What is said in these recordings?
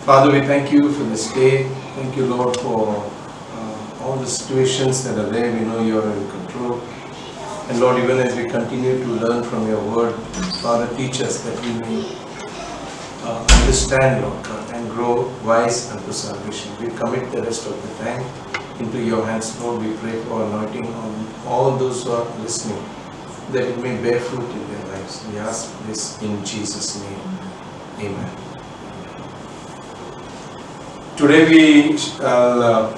Father, we thank you for this day. Thank you, Lord, for all the situations that are there. We know you are in control. And Lord, even as we continue to learn from your word, Father, teach us that we may understand, Lord God, and grow wise unto salvation. We commit the rest of the time into your hands, Lord. We pray for anointing on all those who are listening, that it may bear fruit in their lives. We ask this in Jesus' name. Amen. Today we shall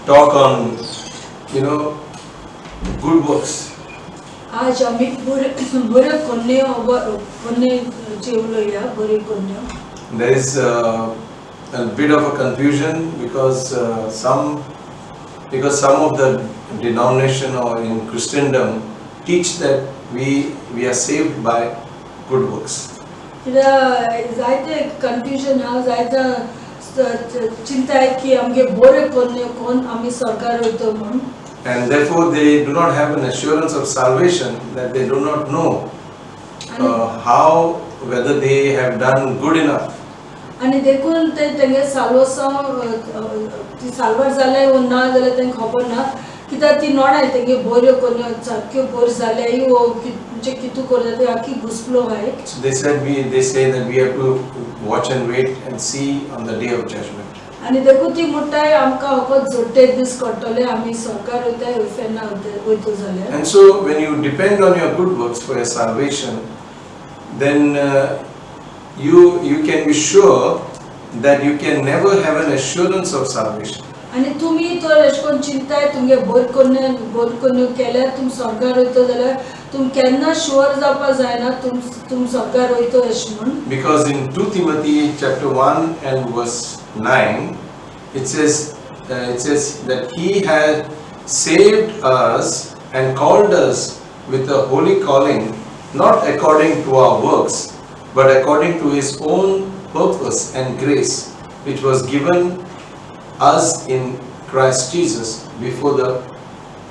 talk on, good works. आज आम्ही बरे कोन्हे जेवलोया बरे कोन्हे. There is a bit of a confusion because some of the denomination or in Christendom teach that we are saved by good works. कित्याक जायते confusion हा जायते चिंता आहे की आमगे बरे कोन्हे कोण आम्ही स्वर्गार वयतो म्हणून. And therefore they do not have an assurance of salvation, that they do not know how, whether they have done good enough. आणि देखून ते तेंगे साल्वसा ती साल्वार जाले व ना जाले तेंक खबर ना कित्याक ती नोडाय तेंगे बरे कोन्हे सारक्यो बोर जाले वो म्हणजे कितू करता ते आखी घुसलो आहे. So they say that we have to watch and wait and see on the day of judgment. आणि देखून ती म्हणटाय आमकां फकत जोडटे दीस कळटले आमी सरकार वयताय फेना वयतो जाल्यार. And so when you depend on your good works for your salvation, then you can be sure that you can never have an assurance of salvation. आणि तुम्ही तर एशकोन चिंताय तुमगे बोर कोन्हे केल्यार तुम सरकार वयतो जाल्यार तुम केन्ना शुअर जावपा जायना तुम सरकार वयतो अशें म्हूण. Because in 2 Timothy chapter 1 and verse 9 it says that he had saved us and called us with a holy calling, not according to our works but according to his own purpose and grace, which was given us in Christ Jesus before the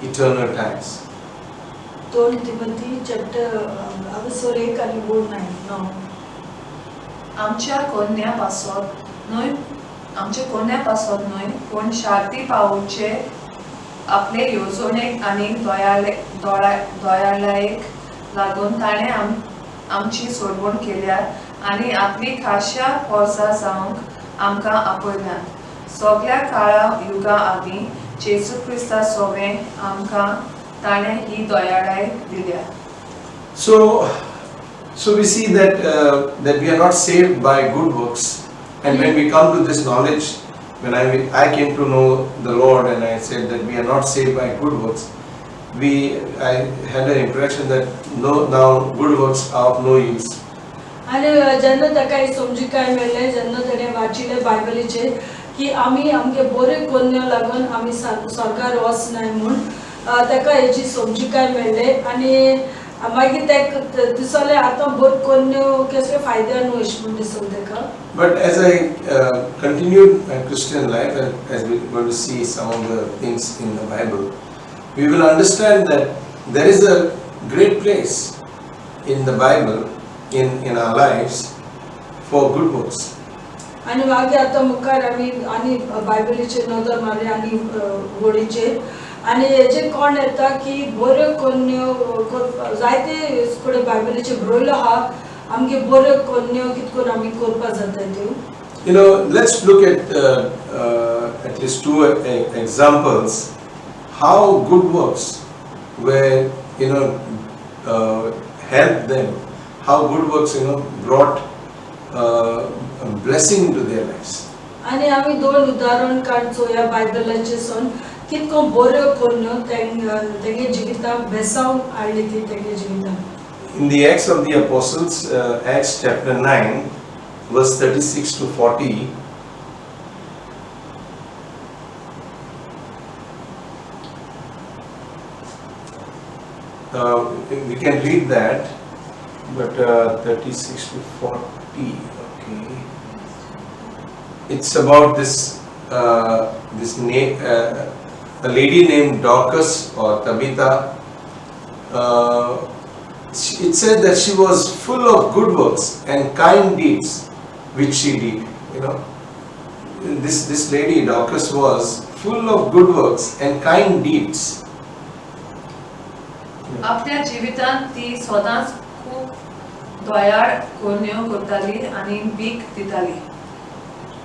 eternal times. 2 Timothy chapter 1 आणि 9. आमच्या कोन्यापासून न्हय पूण शांती पावोवचे आपले येवजणेक आनी दयाळेक लागून ताणें आमची सोडवण केल्या आनी आपली खाशा पोरसां जावंक आमकां आपयल्यात. सगळ्या काळा युगा आदीं जेजू क्रिस्ता सोवें आमकां ताणें ही दयाळाय दिल्या. So we see that we are not saved by good works. And when we come to this knowledge, when I came to know the Lord and I said that we are not saved by good works, I had an impression that now good works are of no use. आणि जेन्ना ताका समजिकाय मेळ्ळें जेन्ना ताणें वाचिल्लें बायबलीचेर की आमी आमगे बरे कोन्हे लागून आमी सरकार वचनाय म्हूण ताका हेची समजिकाय मेळ्ळें आनी मागीर ताका दिसलें आतां बरे कोन्हे कसले फायद्यान वयश म्हूण दिसलें ताका. But as I continued my Christian life, and as we're going to see some of the things in the Bible, we will understand that there is a great place in the Bible, in our lives, for good works. आणि मागीर आतां मुखार आमी आनी बायबलीचेर नजर मारया आनी वडीचेर आनी हेजे कोण येता की बऱ्यो कोन्यो जायते फुडें बायबलीचेर बरयलो आहा आमगे बऱ्यो कोन्यो कितें करून आमी करपा जाता त्यो. Let's look at least two examples how good works were helped them, how good works brought a blessing into their lives. आणि आमी दोन उदाहरण काडचो ह्या बायबलाचे सोन कितको बऱ्यो कोन्यो तेगे जिवितांत बेसांव हाडली ती तेगे जिवितांत. In the Acts of the Apostles, Acts chapter 9, verse 36 to 40, we can read that, but 36 to 40, okay. It's about this name, a lady named Dorcas or Tabitha. It said that she was full of good works and kind deeds which she did. this lady Dorcas was full of good works and kind deeds. आपल्या जिवितांत ती सदांच खूब दयाळ कोन्यो करताली आणि भीक दिताली.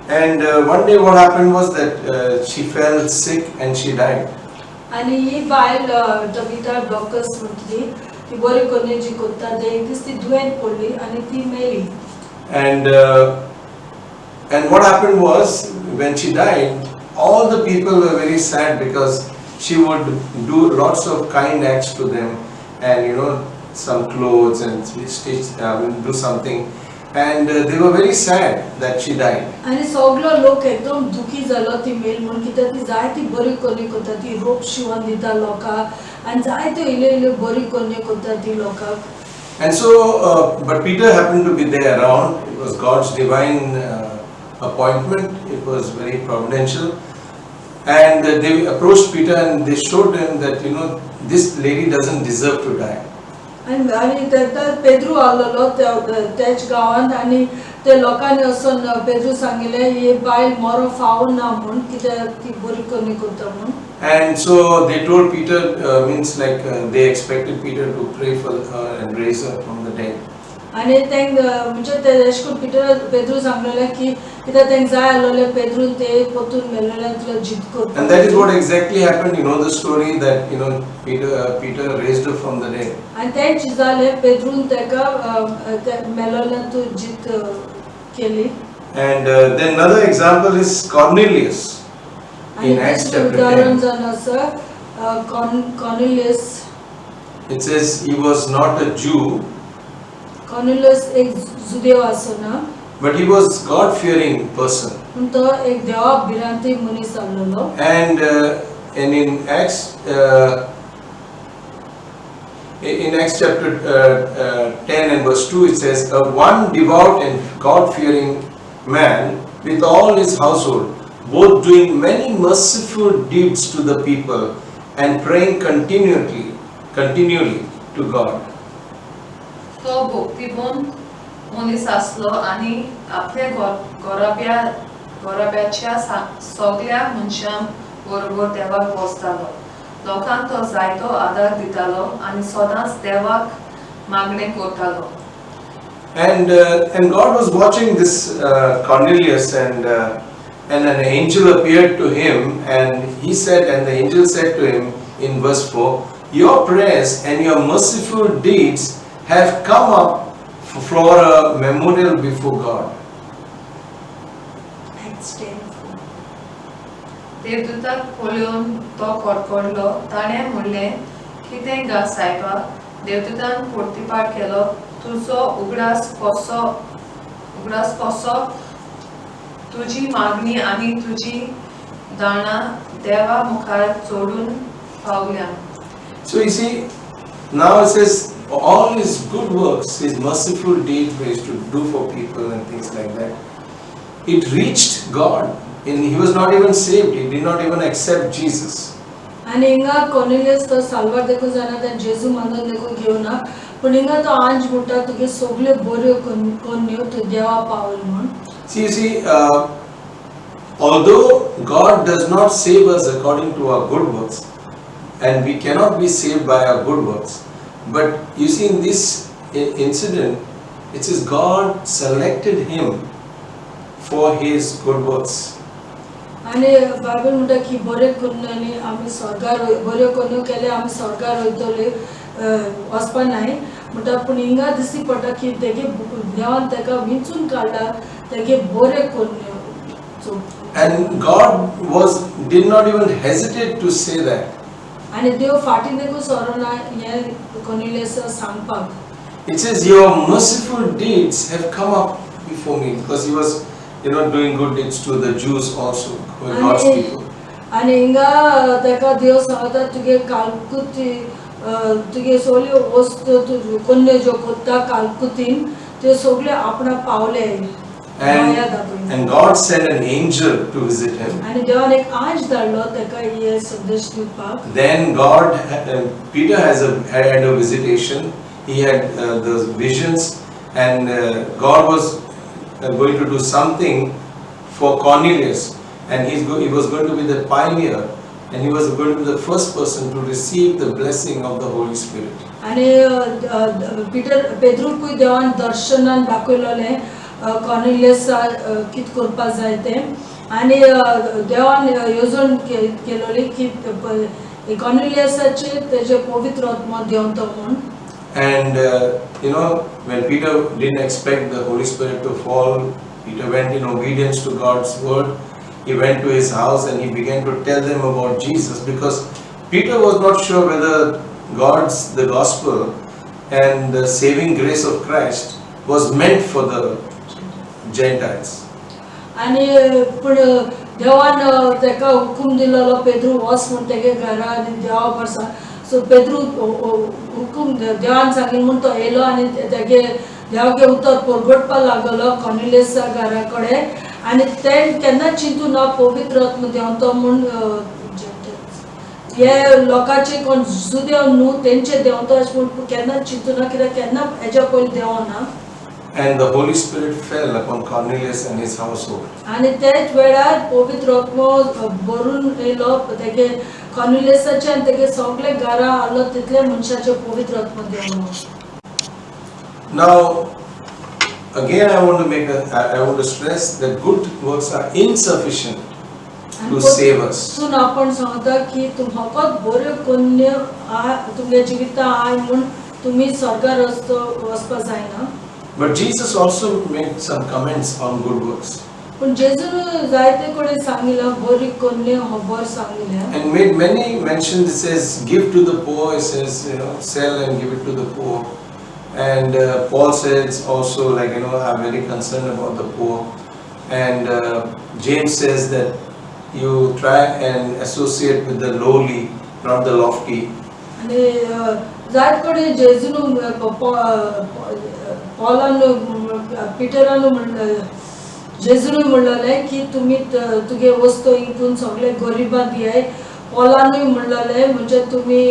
And one day what happened was that she fell sick and she died. आणि ही बायल तबिता डॉक्टर्स म्हटली ती बरी कोन्याची कोत्ता दे एक दीस ती दुयेंत पडली आणि ती मेली. And what happened was when she died, all the people were very sad because she would do lots of kind acts to them, and some clothes and stitch, do something, and they were very sad that she died. आणि सगळो लोक एकदम दुखी जालो ती mail म्हणून कित्याक ती जायती बरी कोणी कोत्ता ती रोप शिवून दिता लोकांक आणि जायत्यो इल्ल्यो बरी कोणी कोत्ता ती लोकांक. And so, but Peter happened to be there around. It was God's divine appointment. It was very providential. And they approached Peter and they showed him that, this lady doesn't deserve to die. आणि तेन्ना पेद्रू आलोलो त्याच गांवांत आणि ते लोकांनी वचून पेद्रू सांगिल्लें ही बायल मरो फावो ना म्हूण कित्याक ती बरी कोणी कोत्ता म्हूण. And so they told Peter, means like they expected Peter to pray for her and raise her from the dead. आणि तेंक म्हणजे ते अशें करून पेद्रू सांगलेलें की कित्याक तेंक जाय आसलोलें पेद्रून ते पोतून मेल्लेल्यान तुका जीत करता. And that is what exactly happened. You know the story that Peter raised her from the dead. आणि तेंच जालें पेद्रून तेका मेल्लेल्यान तूं जीत केली. And then another example is Cornelius in Acts chapter 10. उदाहरण जावन आसा Cornelius. It says he was not a Jew, Cornelius एक जुदेव आसना but he was God-fearing person. पूण तो एक देवा भिरांती मनीस आसलोलो. And in Acts chapter 10 and verse 2 it says, one devout and God-fearing man with all his household, both doing many merciful deeds to the people and praying continually to God. तो भक्तिमंत मनीस आसलो आणि आपल्या घराब्याच्या सगळ्या मनशां बरोबर देवाक वचतालो. लोकांक तो जायतो आदार दितालो आणि सदांच देवाक मागणें करतालो. And God was watching this Cornelius, and an angel appeared to him, and the angel said to him in verse 4, your prayers and your merciful deeds have come up for a memorial before God. देवदूताक पळोवन तो कडकडलो. ताणें म्हणलें, कितें गा सायबा? देवदूतान परतीपाट केलो, तुजो उगडास कसो तुजी मागणी आनी तुजी दाणां देवा मुखार चोडून पावल्या. So you see, now it says all his good works, his merciful deeds he used to do for people and things like that, it reached God. And he was not even saved, he did not even accept Jesus. आणि हिंगा Cornelius तो साल्वार देखून जाणा त्या जेजू मानून देखून घेवना पण हिंगा तो आंज म्हणटा तुगे सगळ्यो बऱ्यो कोन्यो तूं देवा पावल म्हूण. See, although God does not save us according to our good works, and we cannot be saved by our good works, but you see in this incident, it says God selected him for his good works. आणि Bible म्हणटा की बरे कोन्यांनी आमी स्वर्गार बऱ्यो कोन्यो केले आमी स्वर्गार वयतले वचपा नाय म्हणटा पूण हिंगा दिसती पडटा की तेगे देवान तेका विंचून काडला तेगे बरे कोन्यो. And God did not even hesitate to say that. आणि देव फाटी देखून सोरोना हे कॉर्नेलियस सांगपाक. It says your merciful deeds have come up before me, because he was doing good deeds to the Jews also, who were God's people. आणि हिंगा तेका देव सांगता तुगे कालकुती तुगे सगळ्यो वस्तू कोन्यो ज्यो कोत्ता कालकुतीन त्यो सगळ्यो आपणा Pawle. And God sent an angel to visit him. आणि देवान एक आंज धाडलो तेका हे संदेश दिवपाक. Then Peter had a visitation. He had those visions, and God was going to do something for Cornelius, and he was going to be the pioneer, and he was going to be the first person to receive the blessing of the Holy Spirit. आणि पेद्रूकूय देवान दर्शनान दाखयलेले Cornelius कित करपा जाय ते आणि देवान येवजण केलोली की कॉर्नेलियसाचे तेजे पवित्र आत्मा देंवतो म्हूण. And when Peter didn't expect the Holy Spirit to fall, Peter went in obedience to God's word. He went to his house and he began to tell them about Jesus, because Peter was not sure whether the gospel and the saving grace of Christ was meant for the Gentiles. आणि पण देवान तेका हुकूम दिलेलो पेद्रू वच म्हूण तेगे घरा आनी देवा वर्सा. सो पेद्रू हुकूम देवान सांगिल्लें म्हूण तो येयलो आनी तेगे देवागे उतर परगटपा लागलो कॉर्नेलियसा घरा कडेन. आनी तें केन्ना चिंतून ना पवित्र आत्मा देंवतो म्हूण हे लोकांचे कोण जुदेव न्हू तेंचे देंवतो अशें म्हूण केन्ना चिंतून ना, कित्याक केन्ना हेज्या पयलीं देंवना. And the Holy Spirit fell upon Cornelius and his household. आणि तेच वेळार पवित्र आत्मा भरून येयलो तेगे कॉर्नेलियसाचे आनी तेगे सगळे घरा आलो तितले मनशाचे पवित्र आत्मा देंवलो. Now, again, I want to stress that good works are insufficient to save us. सुन आपण सांगता की तुम फकत बरे पुण्य तुमगे जिविता आय म्हूण तुमी स्वर्गार वचपा जायना. But Jesus also made some comments on good works पण जेजून जायते कडेन सांगिल्लें बरी पुण्य खबर सांगिल्लें. and made many mentions. It says, give to the poor. It says, sell and give it to the poor. And Paul says also, like, I'm very concerned about the poor. And James says that you try and associate with the lowly, not the lofty. आणि जायत कडेन जेजून पॉलान पिटरान जेजून म्हणलेलें की तुमी तुगे वस्तू इंकून सगळे गरिबांक दियाय. पॉलानूय म्हणलेलें म्हणजे तुमी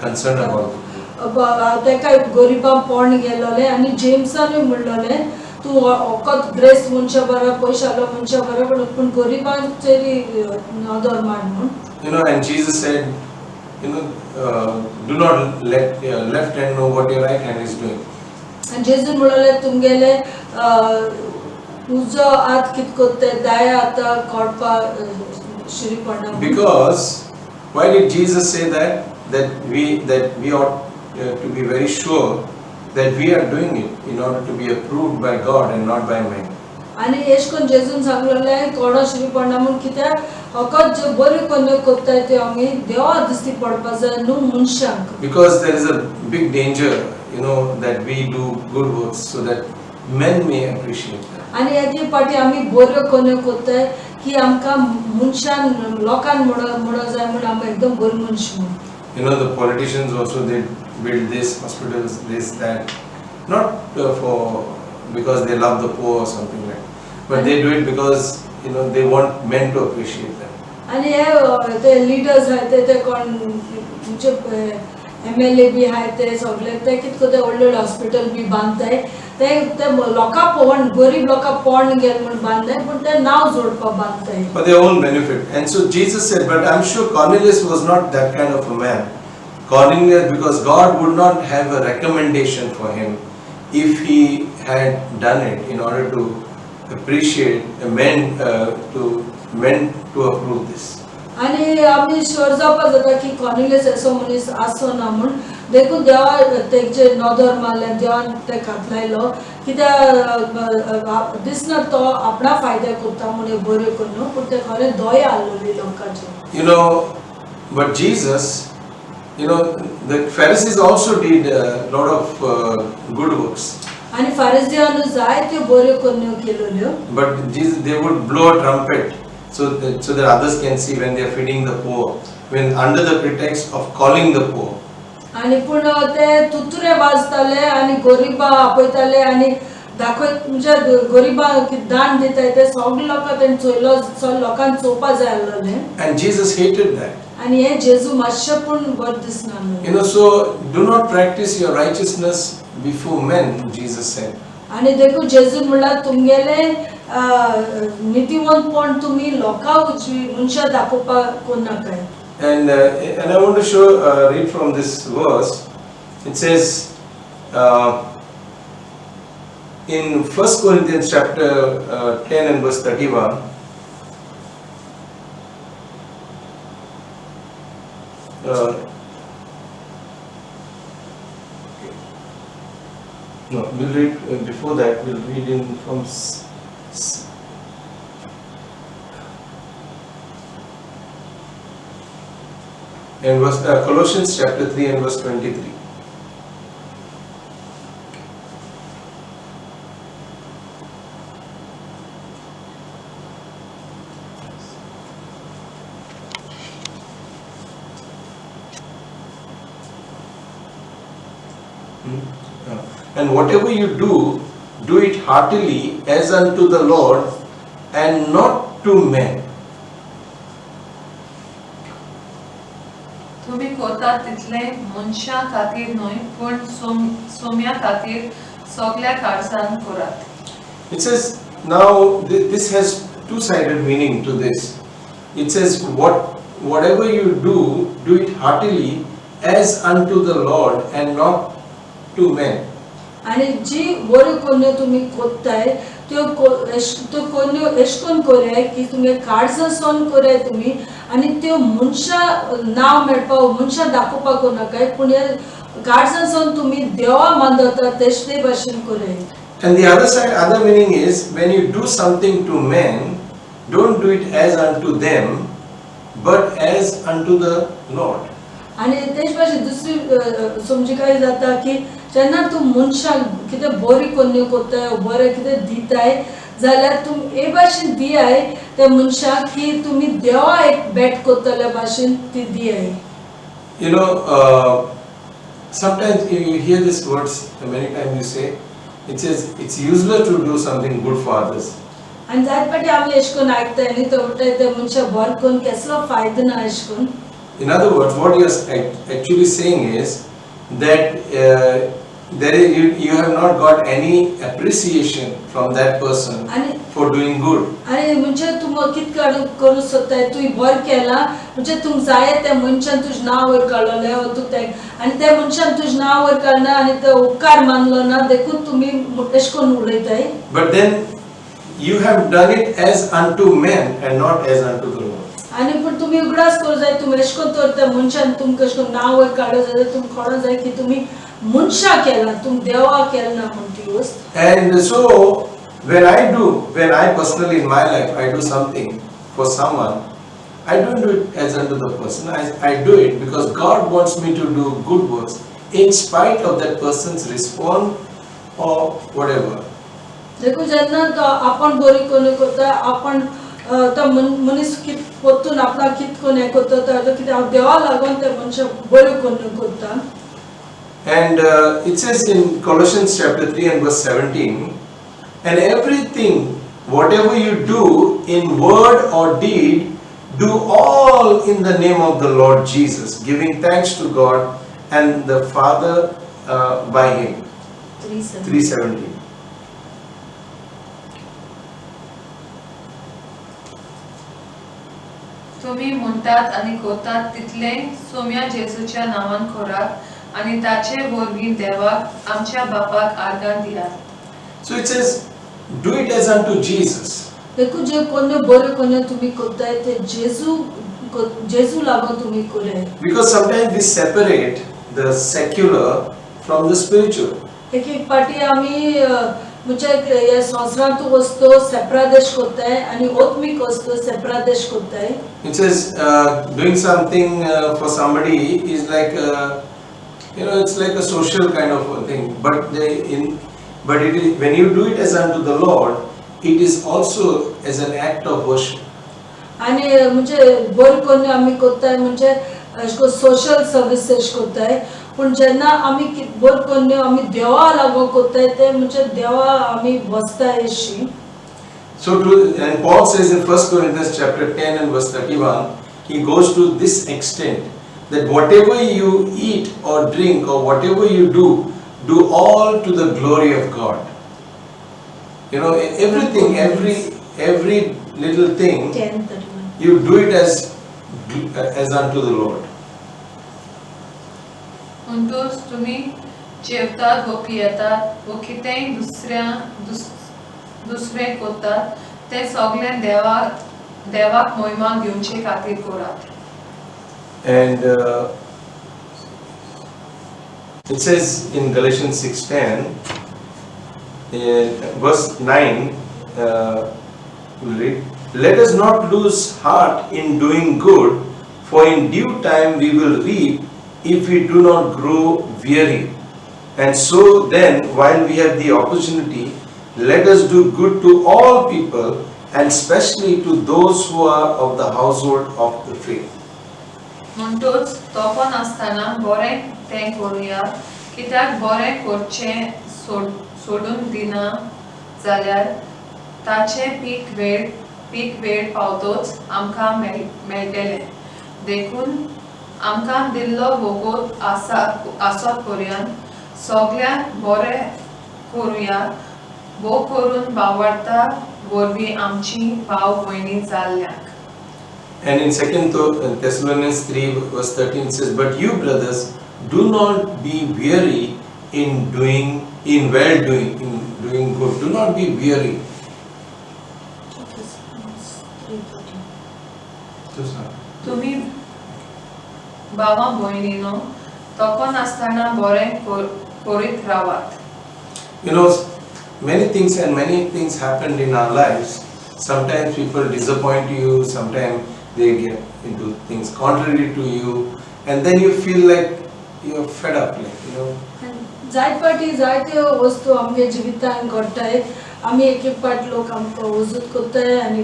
concerned about तेका गरिबांक पॉण गेलोलें. आनी जेम्सानूय म्हणलेलें तूं फकत ग्रेस मनशा बरा पयशालो मनशा बरा पूण गरिबांचेरी नदर मार म्हूण. And Jesus said, do not let your left hand know what your right hand is doing. आनी जेजून म्हणलेलें तुमगेले उजो हात कित कोत्ते दाया हाता कोडपा शिरी पडना. Because why did Jesus say that we ought to be very sure that we are doing it in order to be approved by God and not by men. आनी एश कोन जेजून सांगलेलें कोणा शिरी पडना म्हूण कित्याक फकत जे बरे कोन्यो कोत्ताय ते आमी देवा दिश्टी पडपा जाय न्हू मनशांक. Because there is a big danger, that we do good works so that men may appreciate them. आनी एके पाटी आमी बऱ्यो कोन्यो कोत्ताय की आमकां मनशान लोकांन म्हणो जाय म्हूण आमी एकदम बरी मनश म्हूण. The politicians also, they build this hospitals, this, that, not because they love the poor or something like that, but they do it because they want men to appreciate them. आनी हे ते लिडर्स आहाय ते कोण म्हणजे MLA B आहाय ते सगळे ते कित कोते व्हडले हॉस्पिटल बी बांदताय ते लोकां पळोवन गरीब लोकां पळोवन गेल म्हूण बांदताय पूण ते नांव जोडपा बांदताय. For their own benefit. And so Jesus said, but I'm sure Cornelius was not that kind of a man. Cornelius, because God would not have a recommendation for him if he had done it in order to appreciate men to approve this. आनी आमी sure जावपा जाता की Cornelius असो मनीस आसो ना म्हूण देखून देवा तेजे नदर मारलें देवान ते घातलायलो कित्याक दिसना तो आपणा फायद्या करता म्हूण बऱ्यो करून पूण ते खरें दया आसलोली लोकांचेर. But Jesus, the Pharisees also did a lot of good works. आनी फारिझीयांनी जायत्यो बऱ्यो करून केलोल्यो. But Jesus, they would blow a trumpet so that others can see when they are feeding the poor, when under the pretext of calling the poor. आनी पूण ते तुतुरे वाजताले आनी गरिबां आपयताले आनी दाखयत म्हणजे गरिबांक दान दिताय ते सगळे लोकां तेंनी चोयलो लोकांक चोवपा जाय आसलोलें. And Jesus hated that. आनी हे जेजू मातशें पूण बरें दिसना. So do not practice your righteousness before men, Jesus said. आणि देखो जेजू म्हणला तुमगेले नितीवंतपण तुम्ही लोकां उजवी मनशा दाखोवपाक कोन्नाकाय. And I want to show read from this verse. It says in 1 Corinthians chapter 10 and verse 31. No, we'll read before that. We'll read in from and verse Colossians chapter 3 and verse 23. And whatever you do, do it heartily as unto the Lord and not to men. तुम्ही कोतात तितले मनशा खातीर न्हय पण सोम्या खातीर सगळ्या काळजान करात. It says, now this has two-sided meaning to this. It says, whatever you do it heartily as unto the Lord and not to men. आणि जी बरी कोन्यो तुम्ही कोत्ताय त्यो कोन्यो एशकोन कोराय की तुम्ही काळजासन कोराय तुम्ही आणि त्यो मनशा नाव मेळपा मनशा दाखोवपाक कोनाकाय पूण काळजासन तुम्ही देवा मानता तेशते भाशेन कोराय. And the other meaning is, when you do something to men, don't do it as unto them, but as unto the Lord. आणि तेच भाशेन दुसरी समजी काय जाता की जेन्ना तूं मनशाक कितें बरी कोन्यो कोत्ताय बरें कितें दिताय जाल्यार तुम ए भाशेन दियाय त्या मनशाक की तुमी देवा एक भेट कोत्तल्या भाशेन ती दियाय. You know, sometimes you hear these words, many times you say, it says, it's useless to do something good for others. आणि जायत पाटी आमी एशकोन आयकताय न्ही तो म्हणटाय ते मनशाक बरें कोन्न कसलो फायदो ना एशकोन. In other words, what you are actually saying is that you have not got any appreciation from that person for doing good. आणि म्हणजे तुम कित करू सोदताय तुय बरें केला म्हणजे तुम जाय त्या मनशान तुजें नांव वयर काडलें वा तूं ते आनी त्या मनशान तुजें नांव वयर काडना आनी तो उपकार मानलो ना देखून तुमी एशकोन उलयताय. But then you have done it as unto men and not as unto the Lord. आणि पण तुम्ही उगडास करू जाय तुमी एशकोन तर त्या मनशान तुमकां एशकोन नांव वयर काडलो जाल्यार तुमकां कळो जाय की तुमी मनशा केला तुम देवा केला ना म्हणटी गोष्ट. And so when I personally in my life I do something for someone, I don't do it as unto the person. I do it because God wants me to do good works in spite of that person's response or whatever. देखो जेन्ना तो आपण बरी कोणी करता आपण तो मनीस कित पोतून आपला कित कोणी करता तो कितें हांव देवा लागून ते मनशा बरी कोणी करता. And it says in Colossians chapter 3 and verse 17, and everything, whatever you do in word or deed, do all in the name of the Lord Jesus, giving thanks to God and the Father by Him. 3:17. तुम्ही म्हणतात आणि कोतात तितले सोम्या जेजूच्या नावान करात आणि ताचे वरवीं देवाक आमच्या बापाक आर्गां दियात. So it says, do it as unto Jesus. देखो जे कोन्यो बरे कोन्यो तुम्ही करताय ते जेजू लागून तुम्ही कराय. Because sometimes we separate the secular from the spiritual. एक पाटी आमी म्हणजे या संवसारांत वस्तू सेपरेदेश करताय आणि आत्मिक वस्तू सेपरेदेश करताय. It says doing something for somebody is like it's like a social kind of a thing. But it is, when you do it as unto the Lord, it is also as an act of worship. आणि म्हणजे बरे कोन्यो आमी करताय म्हणजे social services करताय पण जेन्ना आमी बरे कोन्यो आमी देवा लागून करताय ते म्हणजे देवा आमी वस्ताय अशी. So and Paul says in 1 Corinthians chapter 10 and verse 31, he goes to this extent that whatever you eat or drink or whatever you do all to the glory of God. You know, everything, every little thing, 10:31. you do it as unto the Lord. म्हणटूच तुम्ही जेवतात व पियेतात व कितेंय दुसरें कोत्तात ते सगळें देवाक महिमा घेवचे खातीर करात. And it says in Galatians 6:10, verse 9, we'll read, "Let us not lose heart in doing good, for in due time we will reap if we do not grow weary. And so then, while we have the opportunity, let us do good to all people, and especially to those who are of the household of the faith." म्हणटूच तोपन आसतना बरें तें करुया, कित्याक बरें करचें सोडून दिना जाल्यार ताचें पीक वेळ पावतोच आमकां मेळटलें. देखून आमकां दिल्लो वगत आसत पर्यंत सगळ्यांक बरें करुया, भोव करून भावार्था वरवीं आमची भाव भयणी जाल्ल्यांक. And in 2 Thessalonians 3 verse 13 it says, "But you, brothers, do not be weary in doing good. Do not be weary." तुम्ही भावा भयणीनो तोपन आसतना बरें करीत रावात. You know, many things happened in our lives. Sometimes people disappoint you, sometimes they get into things contrary to you, and then you feel like you're fed up, like, you know. जायत पाटी जायत्यो वस्तू आमगे जिवितान घडटाय. आमी एक पाट लोक आमकां वजूत कोत्ताय आनी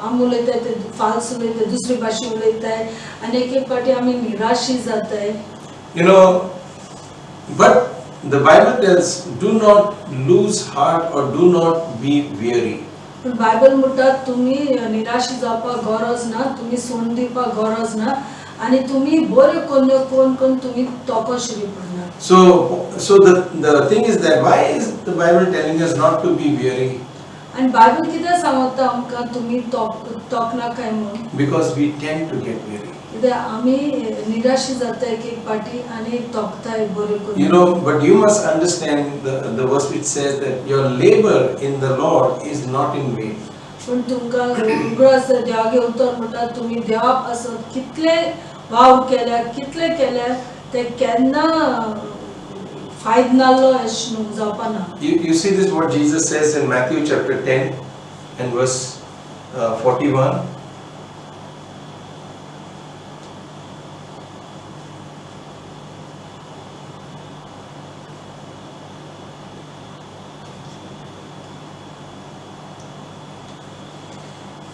आम उलयताय ते फाल्स उलयताय, दुसरी भाशा उलयताय आनी एक पाटी आमी निराशी जाताय. You know, but the Bible tells, do not lose heart or do not be weary. पूण बायबल म्हणटा तुमी निराशी जावपाक गरज ना, तुमी सोडून दिवपाक गरज ना आनी तुमी बऱ्यो कोन्न तुमी तोकोशरी पडना. So the thing is that why is the Bible telling us not to be weary? आनी बायबल कित्याक सांगता आमकां तुमी तोखनाकाय म्हूण? Because we tend to get weary. कित्याक आमी निराशी जाता एक पाटी आनी तोखताय बऱ्यो कोन्न. You know, but you must understand the verse which says that your labor in the Lord is not in vain. पूण तुमकां उगडो आसा देवागे उतर म्हणटा तुमी देवा पासत कितले वाव केल्या कितले केल्या ते केन्ना फायद नाल्लो अशें न्हू जावपा ना. You see this what Jesus says in Matthew chapter 10 and verse 41.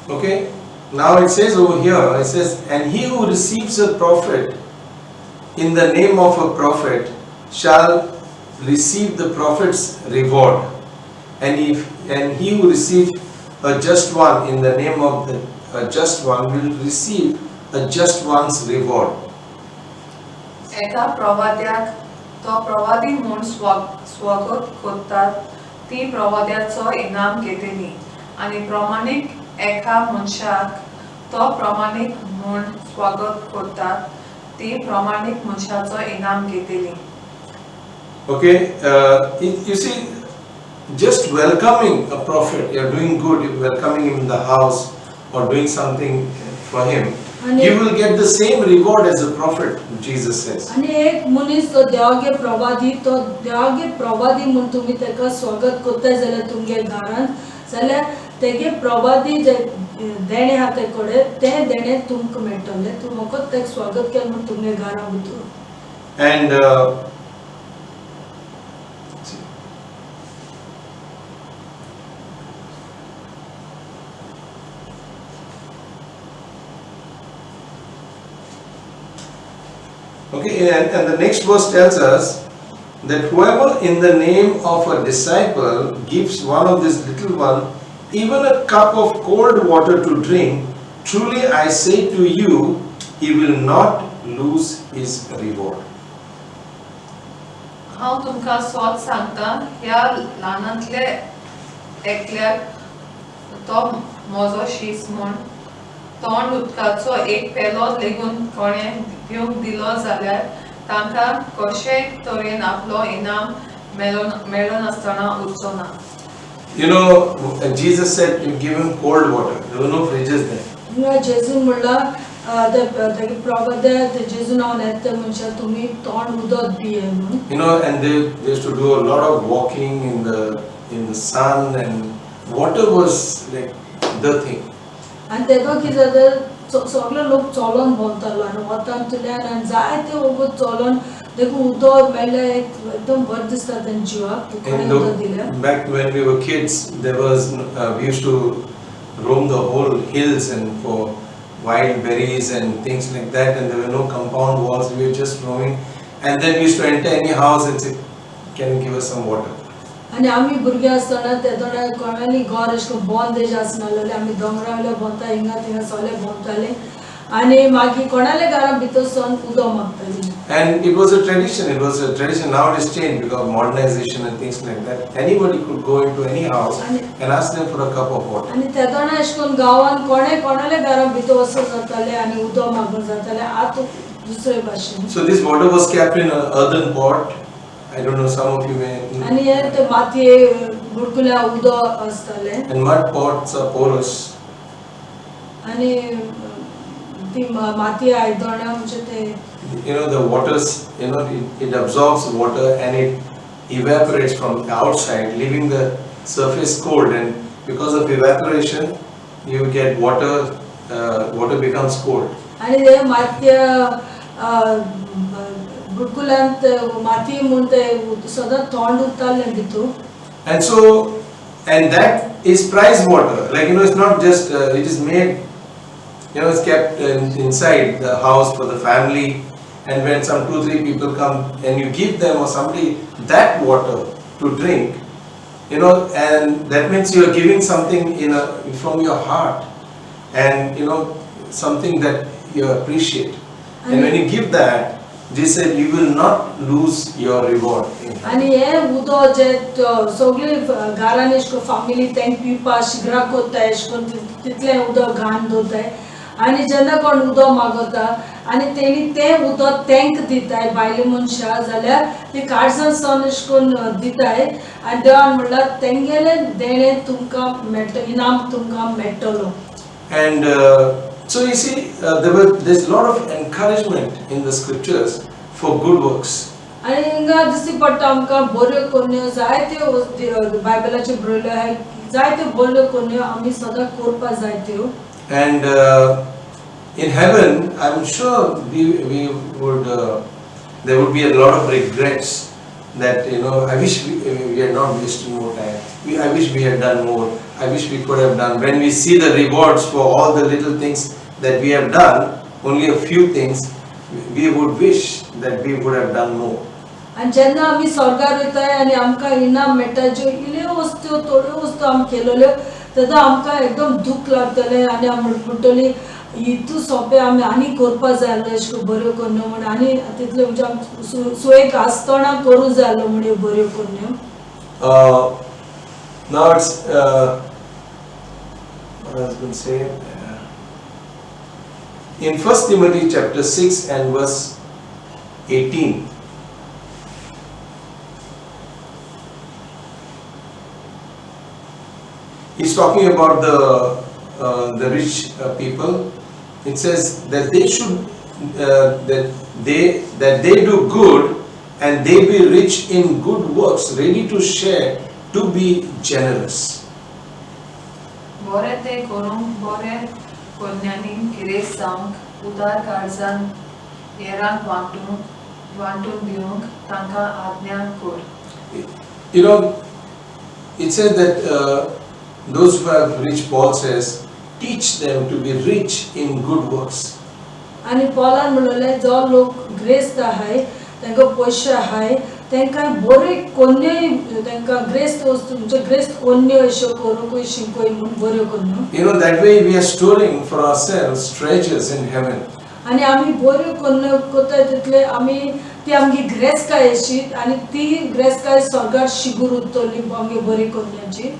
Okay, now it says over here, it says, "And he who receives a prophet in the name of a prophet shall receive the prophet's reward, and he who receives a just one in the name of a just one will receive a just one's reward." एका प्रवाद्याक तो प्रवादी म्हूण स्वागत करतात ती प्रवाद्याचो इनाम घेतली आनी प्रमाणीक एका मनशाक तो प्रमाणीक म्हूण स्वागत करतात ती प्रमाणीक मनशाचो इनाम घेतली. Okay, you see, just welcoming a prophet, you're doing good, you're welcoming him in the house or doing something for him, you will get the same reward as a prophet, Jesus says. आनी एक मनीस तो देवागे प्रवादी म्हूण तुमी ताका स्वागत करताय जाल्यार तुमगे घरांत जाल्यार तेगे प्रवादी जे देणे आहा ते कडेन ते देणे तुमकां मेळटले. तूं फकत ताका स्वागत केलें म्हूण तुमगे घरा भितर. And okay, and the next verse tells us that whoever in the name of a disciple gives one of this little one even a cup of cold water to drink, truly I say to you, he will not lose his reward. हांव तुमकां सोत सांगता ह्या ल्हानांतले एकल्याक तो म्हजो शीस म्हूण तोंड उदकाचो एक पेलो लेगून कोणें दिवंक दिलो जाल्यार तांकां कशेय तरेन आपलो इनाम मेळो नासतना उरचो ना. You know, Jesus said you give him cold water. There were no fridges then. जेजून म्हणला तेगे प्रवक्ता ते जेजून हांव येता मनशां तुमी तोंड उदक दिये म्हणून. You know, and they used to do a lot of walking in the sun, and water was like the thing. आनी तेका कितें जाता सगळे लोक चलोन भोंवतालो आनी वतांतल्यान आनी जायते वगत चलोन देखून उदक मेळ्ळें एकदम बरें दिसता तेंच्या जिवाक कोणें उदक दिलें. Back when we were kids, there was we used to roam the whole hills and for wild berries and things like that, and there were no compound walls. We were just roaming, and then we used to enter any house and say, "Can you give us some water?" आनी आमी भुरगीं आसतना तेदोना कोणाली घर अशें करून बंद as आसनासलें आमी दोंगरा वयले भोंवता हिंगा थिंगा सगळे भोंवताले आनी मागीर कोणाले घरां भितर सावन उदक मागतालीं. And it was a tradition. It was a tradition. Now it is changed because of modernization and things like that. Anybody could go into any house and ask them for a cup of water. आनी तेदोना अशें करून गांवांत कोणाले घरां भितर वचूं जातालें आनी उदक मागूंक जातालें. आतां दुसरे भाशेन. So this water was kept in an earthen pot. I don't know, some of you may. आनी हे ते मातये बुडकुल्या उदक आसतालें. And mud pots are porous. आनी ती मातये आयदनां म्हणजे ते You know, the waters, you know, it absorbs water and it evaporates from the outside, leaving the surface cold. And because of evaporation, you get water, water becomes cold. आनी ते मातये बुडकुल्यांत माती म्हूण ते सदां थंड उरतालें भितूर. And so, and that is prized water. Like, you know, it's not just, it is made, you know, it's kept inside the house for the family. And when some 2-3 people come and you give them or somebody that water to drink, you know, and that means you are giving something from your heart, and you know, something that you appreciate. And when you give that, they said you will not lose your reward. आनी हे उदक जे सगळे घरान एश को family तेंक पिवपा शिगरा कोत्ताय एश कोन तितलें उदक घाण दवरताय. आनी जेन्ना कोण उदक मागता आनी तेणी तें उदक तेंक दिताय बायले मनशां जाल्यार ती काळजान सावन एश कोन दिताय आनी देवान म्हणल्यार तेंगेलें देणें तुमकां मेळटलें, इनाम तुमकां मेळटलो. And so you see, there's a lot of encouragement in the scriptures for good works. आनी हिंगा दिसती पडटा आमकां बऱ्यो कोन्यो जायत्यो बायबलाच्यो बरयल्यो आहाय जायत्यो बऱ्यो कोन्यो आमी सदां करपा जाय त्यो. And in heaven, I'm sure we would there would be a lot of regrets that, you know, I wish we had not wasted more time. I wish we had done more. I wish we could have done. When we see the rewards for all the little things that we have done, only a few things, we would wish that we would have done more. आनी जेन्ना आमी स्वर्गार वयताय आनी आमकां इनाम मेळटा ज्यो इल्ल्यो वस्तू थोड्यो वस्तू आमी केलेल्यो तेन्ना आमकां एकदम दूख लागतलें आनी आमी म्हणटलीं हितू सोंपें आमी आनी करपा जाय आसलें अशें करून बऱ्यो कोन्यो म्हण आनी तितल्यो म्हणजे आमी सुयेक आसतना करूं जाय आसलो म्हण ह्यो बऱ्यो कोन्यो. Now it's what I was going to say in 1 Timothy chapter 6 and verse 18. He's talking about the rich people. It says that they should that they do good and they be rich in good works, ready to share, to be generous. बरें ते करूंक बरें कोन्यांनी गिरेस्त जावंक उदार काळजान हेरांक वांटून दिवंक तांकां आज्ञा कर. You know, it says that those who have rich, Paul says, teach them to be rich in good works. आनी पॉलान म्हणलें जो लोक ग्रेस्त आहाय तांकां पयशे आहाय तांकां बऱ्यो कोन्योय तांकां ग्रेस्त वस्तू म्हणजे ग्रेस्त कोन्यो अश्यो करूंकूय शिकोय म्हूण बऱ्यो कोन्यो. You know, that way we are storing for ourselves treasures in heaven. आनी आमी बऱ्यो कोन्यो कोत्ताय तितले आमी ती आमगे ग्रेस्तकाय अशी आनी ती ग्रेस्तकाय स्वर्गार शिगूर उरतली आमगे बरी कोन्यांची.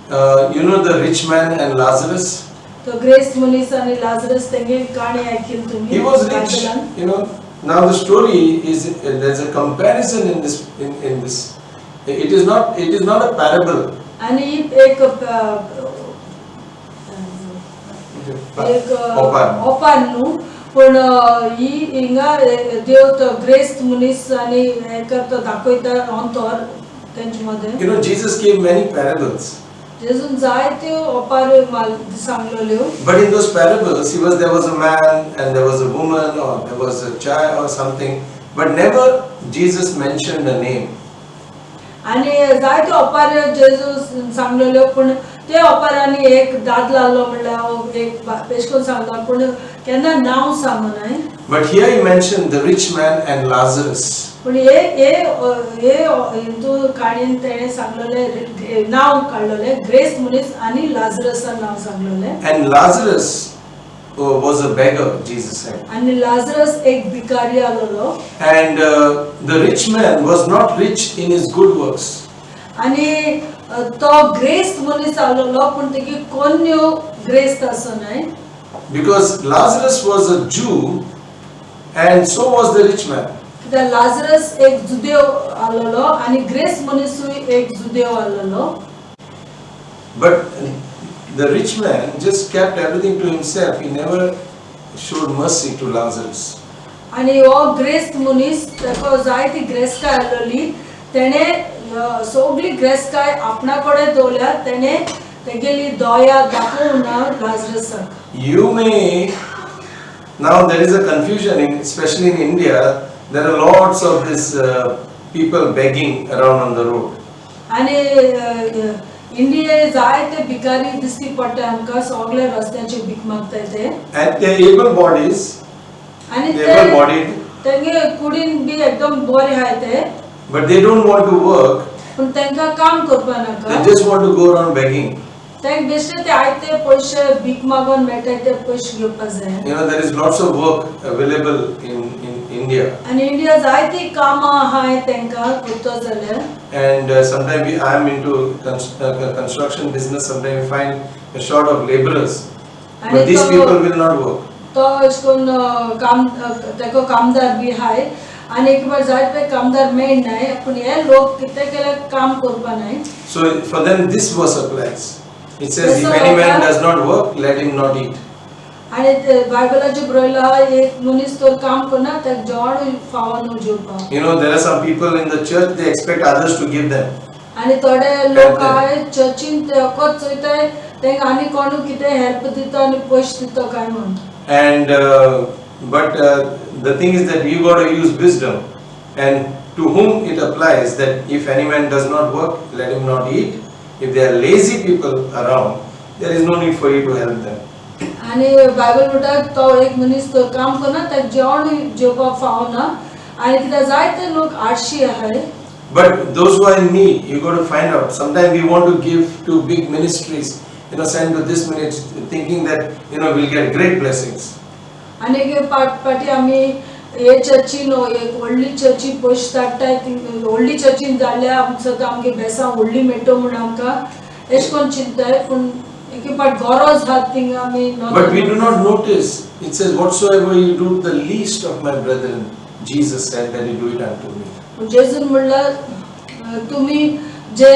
You know the rich man and Lazarus? तो ग्रेस मुनीस आणि लाजरस तेंगे काणी ऐकली तुम्ही He was rich. बायबलान. You know. Now the story is there's a comparison in this. In this, it is not a parable. आणि एक ओपान न्हू पण ही हिंगा देव तो ग्रेस मुनीस आणि हे करता दाखयता अंतर तेंचे मध्ये. You know, Jesus gave many parables. जेजून जायते ओपार माल सांगलेल्यो. But in those parables, there was a man and there was a woman or there was a child or something, but never Jesus mentioned a name. आणि जायते ओपार जेजू सांगलेल्यो पण ते ओपारांनी एक दाद लावलो म्हणल्यार एक पेशकोन सांगला पण केन्ना नांव सांगनाय. But here he mentioned the rich man and Lazarus. पण हे हिंदू काणीन तेणे सांगलेले नाव काढलेले ग्रेस मुनीस आणि लाजरसा नाव सांगलेले. And Lazarus was a beggar, Jesus said. आणि लाजरस एक भिकारी आलेलो. And the rich man was not rich in his good works. आणि तो ग्रेस मुनीस आलेलो पण तेगे कोन्यो ग्रेस तसो नाही. Because Lazarus was a Jew and so was the rich man. कित्याक लाजरस एक जुदेव आलेलो आणि ग्रेस मुनीसूय एक जुदेव आलेलो. But the rich man just kept everything to himself. He never showed mercy to Lazarus. आणि हो ग्रेस मुनीस तेको जायती ग्रेस काय आलेली तेणे सगळी ग्रेस काय आपणाकडे दवरल्या तेणे तेगेली दया दाखोवना लाजरसाक. You may, now there is a confusion, especially in India, there are lots of this people begging around on the road. आणि इंडिये जायते भिकारी दिसती पडटा आमकां सगळे रस्त्याचे भीक मागता ते. And they are able bodies, आणि they are able bodied, तेंगे कुडीन बी एकदम बरे आहाय ते. but they don't want to work. पण तेंका काम करपा नाका. They just want to go around begging. तेंक बेश्टे ते आयते पयशे भीक मागोन मेळटाय ते पयशे घेवपा जाय. You know, there is lots of work available in India. आणि इंडिया जायती कामां आहाय तेंका करतो जाल्यार. And sometimes I am into construction business. Sometimes we find a short of laborers, but these people will not work. तो इसकोन काम तेको कामदार बी आहाय आणि एक बार जायते कामदार मेळनाय पण हे लोक कितें केले काम करपा नाय. So for them this verse applies. It says, if any man does not work, let him not eat. आणि बायबलाचे बरयला एक मनीस तर काम करना तेक जेवण फावो न्हू जेवपा. You know, there are some people in the church, they expect others to give them. आणि थोडे लोक आहाय चर्चीन ते अकोच चोयताय तेंक आनी कोण कितें हेल्प दिता आनी पयशे दिता काय म्हण. And but the thing is that you got to use wisdom, and to whom it applies that if any man does not work, let him not eat. If there are lazy people around, there is no need for you to help them. आणि Bible म्हणटा तो एक मनीस तो काम करना तेक जेवण जेवपा फावो ना आणि कित्याक जायते लोक आळशी आहाय. But those who are in need, you got to find out. Sometimes we want to give to big ministries, you know, send to this ministry, thinking that, you know, we'll get great blessings. आणि पाटी आमी हे चर्चीन एक व्हडली चर्ची पयशे धाडटाय व्हडली चर्चीन जाल्यार आमकां आमगे बेसां व्हडली मेळटो म्हण आमकां एश कोन चिंताय पूण एक पाट गरज आहा थिंगा आमी. But we do not notice. It says, whatsoever you do the least of my brethren, Jesus said that you do it unto me. जेजून म्हणल्यार तुमी जे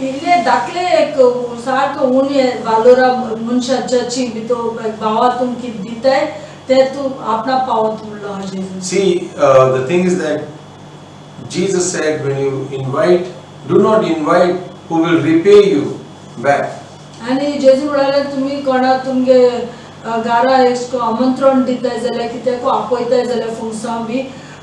इल्ले धाकले एक सारको उणी वालोरा मनशा चर्ची भितर भावा तुम कितें दिताय ते तूं आपणा पावत म्हणलो हा जेजू. See, the thing is that Jesus said, when you invite, do not invite who will repay you back. आणि जेजू म्हणाले तुम्ही कोणा तुमगे घरा एसको आमंत्रण दिताय जाल्यार कित्याक आपयताय जाल्यार फुंगसां बी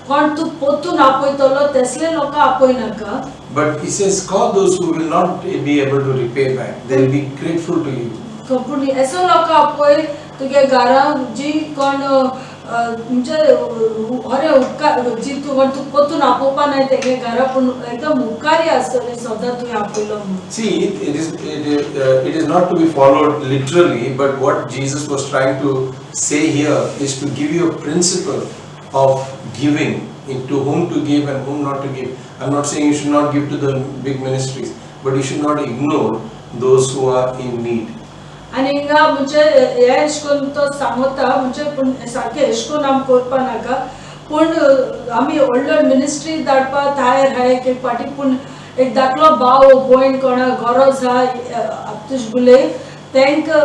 कोण तूं पोतून आपयतलो तेसले लोक आपय नाका. But he says, call those who will not be able to repay back. They will be grateful to you. पूण एसो लोक आपय तुगे घरा जी कोण म्हणजे अरे उपकार जी तूं पोतून आपोवपा नाय तेगे घरा पूण एकदम उपकारी आसतली सदां तुवें आपयलो म्हणून. See, it is not to be followed literally, but what Jesus was trying to say here is to give you a principle of giving, to whom to give and whom not to give. I'm not saying you should not give to the big ministries, but you should not ignore those who are in need. आणि हिंगा म्हणजे हे एशकोन तो सांगता म्हणजे पूण सारखे एशकोन आम करपा नाका पूण आमी व्हडलो मिनिस्ट्री धाडपा तयार आहाय एक पाटी पूण एक धाकलो भाव भयण कोणा गरज आहा आपतूश बुले तांकां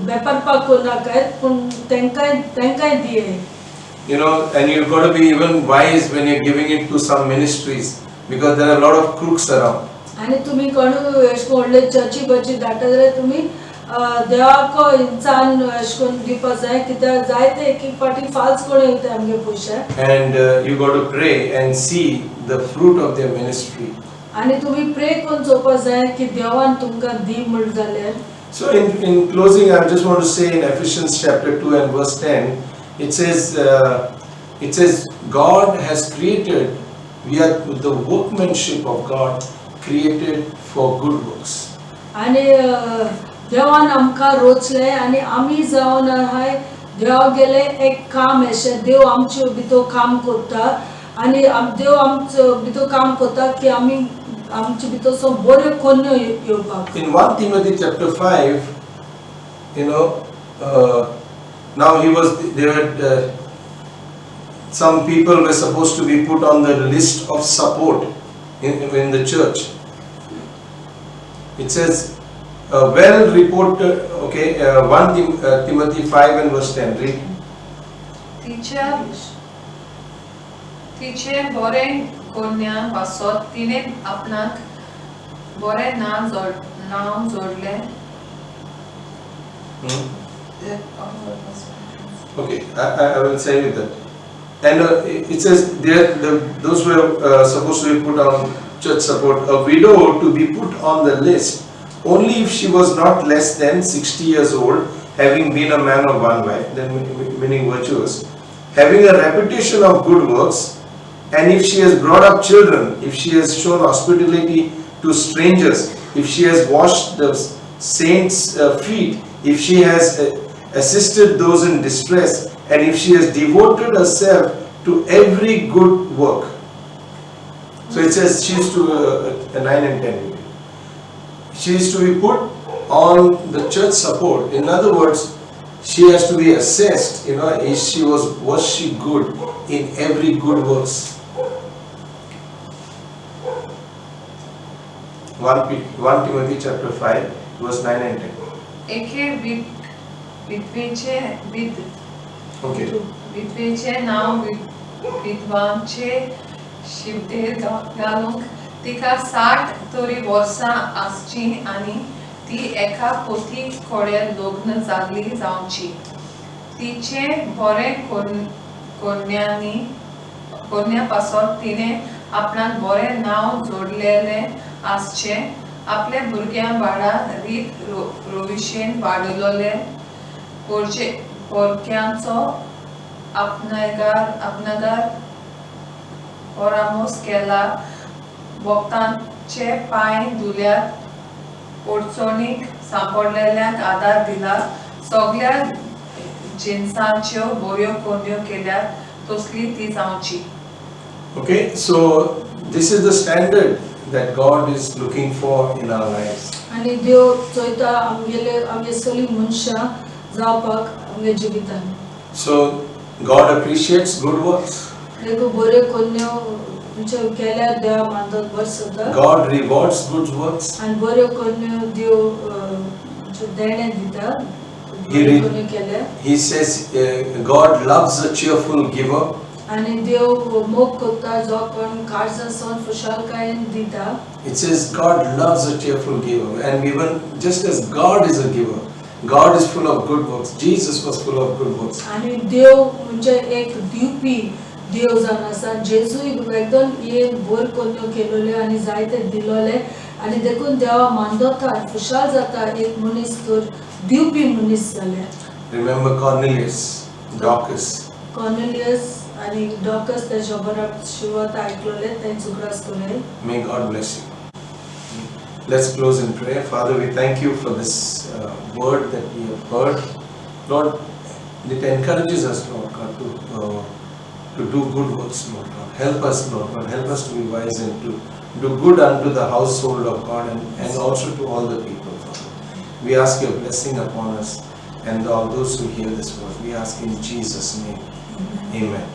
बेपारपाक कोनाकाय पूण तांकांय दिये. You know, and you've got to be even wise when you're giving it to some ministries, because there are a lot of crooks around. आणि तुम्ही कोण एशकोन व्हडले चर्ची बची धाडटा जाल्यार तुम्ही देवाको इंसान एशकोन दिवपा जाय कित्याक जायते एक पाटी फाल्स कोण येता आमगे पयशे. And you got to pray and see the fruit of their ministry. आणि तुम्ही प्रे कोन चोवपा जाय की देवान तुमकां दी म्हण जाल्यार. So in closing, I just want to say in Ephesians chapter 2 and verse 10, it says God has created, we are the workmanship of God, created for good works. आणि देवान आमकां रोचले आणि आमी जावन आहाय देवा गेले एक काम अशें देव आमचे भितर काम करता आणि देव आमचे भितर काम करता की आमी आमचे भितर सो बऱ्यो कोन्यो येवपाक. In 1 Timothy chapter 5, you know, now there were some people were supposed to be put on the list of support in the church. It says, well reported, okay, 1 Timothy 5 and verse 10, read. तिचे बरे कोन्या पासत तिने आपणाक बरे नाव जोडले. Okay, I will say with that. And it says those who are supposed to be put on church support, a widow to be put on the list only if she was not less than 60 years old, having been a man of one wife, then meaning virtuous, having a reputation of good works, and if she has brought up children, if she has shown hospitality to strangers, if she has washed the saints' feet, if she has assisted those in distress, and if she has devoted herself to every good work. So it says she is to 9 and 10. She is to be put on the church support. In other words, she has to be assessed. You know, was she good in every good works? 1 Timothy chapter 5 verse 9 and 10. AK विधवेचे Okay. विधवेचे नाव विधवांचे शिवदेर घालूंक तिका 60 तरी वर्सां आसची आणि ती एका पोती कोडे लग्न जाल्ली जावची. तिचे बरे कोन्या पासत तिने आपणाक बरे नाव जोडलेले आसचे. आपल्या भुरग्यां वाडा रीत रोविशेन वाडलोले पोरक्यांचो आपणागार परामोस केला. भक्तांचे पाय धुल्यात अडचणीक सांपडलेल्यांक आदार दिला. सगळ्या जिन्सांच्यो बऱ्यो कोन्यो केल्यात तसली ती जावची. Okay, so this is the standard that God is looking for in our lives. आणि देव चोयता आमगे सगळी मनशां जावपाक आमगे जिवितान. So God appreciates good works. देखो बरे कोन्यो म्हणजे केल्यार देवा मानतात बरें जाता. God rewards good works. आणि बरे कोन्यो देव म्हणजे देणे दिता. बरे कोन्यो केल्यार. He says God loves a cheerful giver. आणि देव मोग करता जो कोण काळजासून खुशालकायेन दिता. It says God loves a cheerful giver, and even just as God is a giver, God is full of good works. Jesus was full of good works. आणि देव म्हणजे एक दिवपी देव जावन आसा. जेजूय एकदम ये बोर कोन्यो केलोले आणि जायते दिलोले आणि देखून देवा मानता खुशाल जाता एक मनीस तर दिवपी मनीस जाले. Remember Cornelius, Dorcas. कॉर्नेलियस आणि डॉकस त्याच्या बरोबर शिवत ऐकलोले त्यांचे उगडास केले. May God bless you. Let's close in prayer. Father, we thank you for this word that we have heard. Lord, it encourages us, Lord God, to do good works, Lord God. Help us, Lord God. Help us to be wise and to do good unto the household of God and also to all the people, Father. We ask your blessing upon us and all those who hear this word. We ask in Jesus' name. Amen.